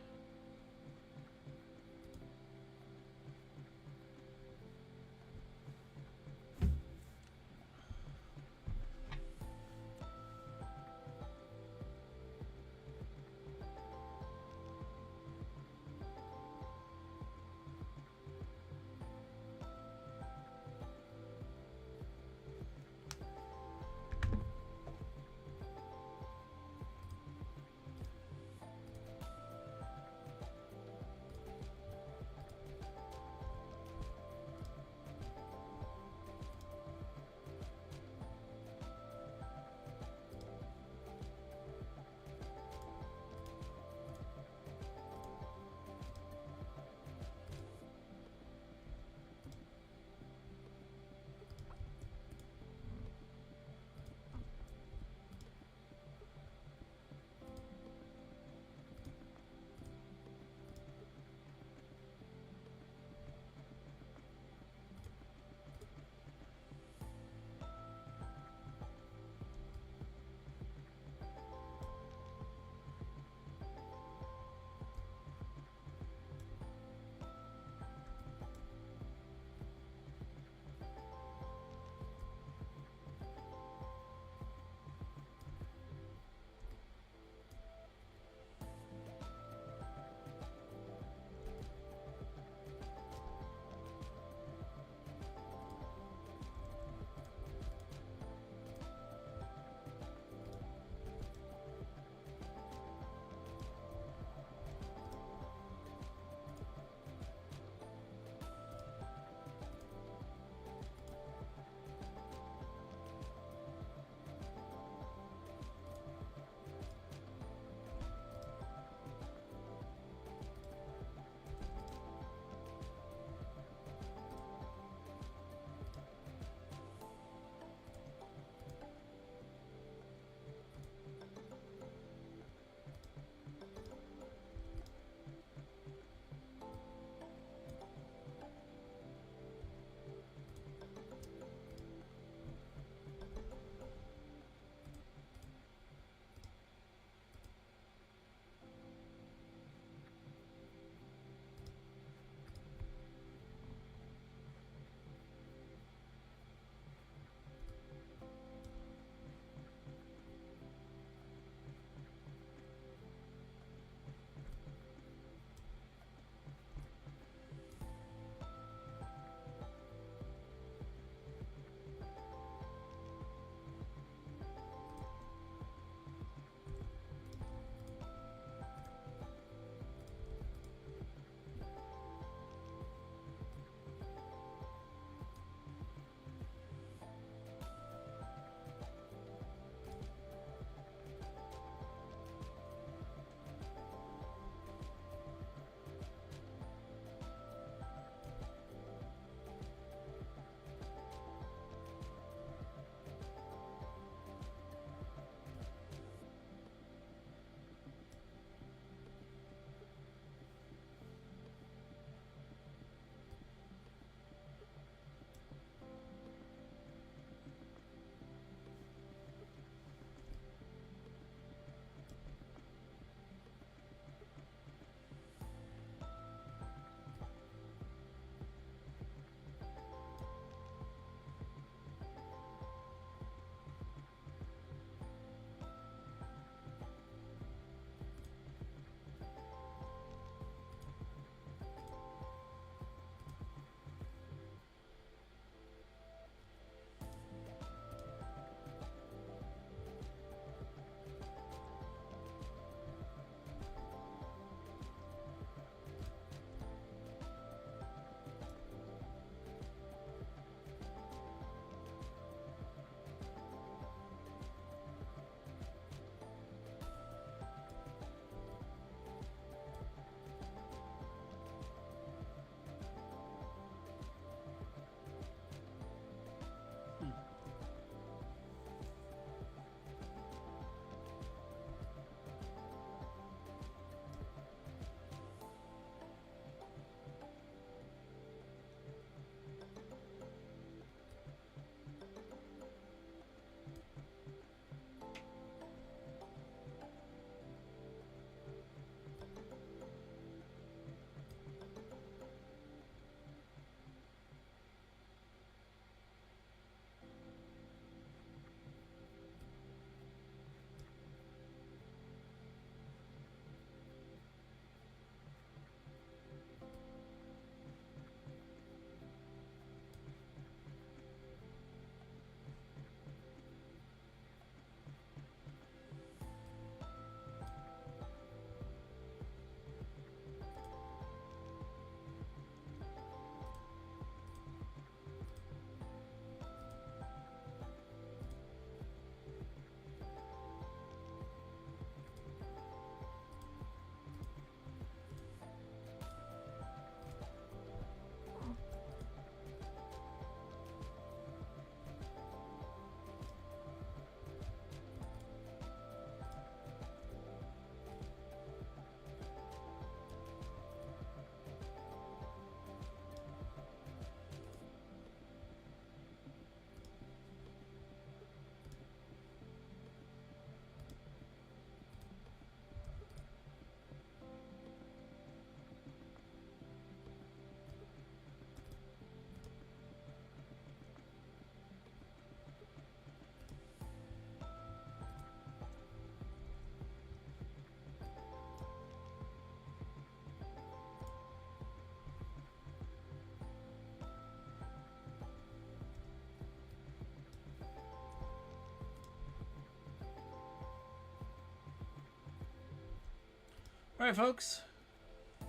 All right, folks.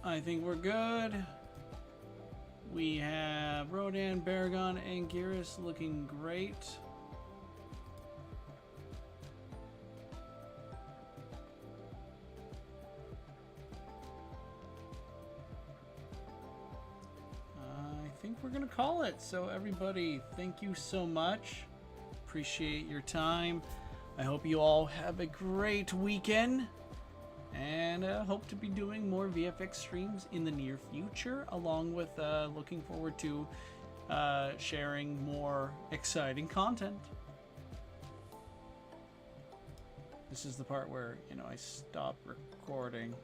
I think we're good. We have Rodan, Baragon, and Anguirus looking great. I think we're gonna call it. So everybody, thank you so much. Appreciate your time. I hope you all have a great weekend. And hope to be doing more VFX streams in the near future, along with looking forward to sharing more exciting content. This is the part where, you know, I stop recording.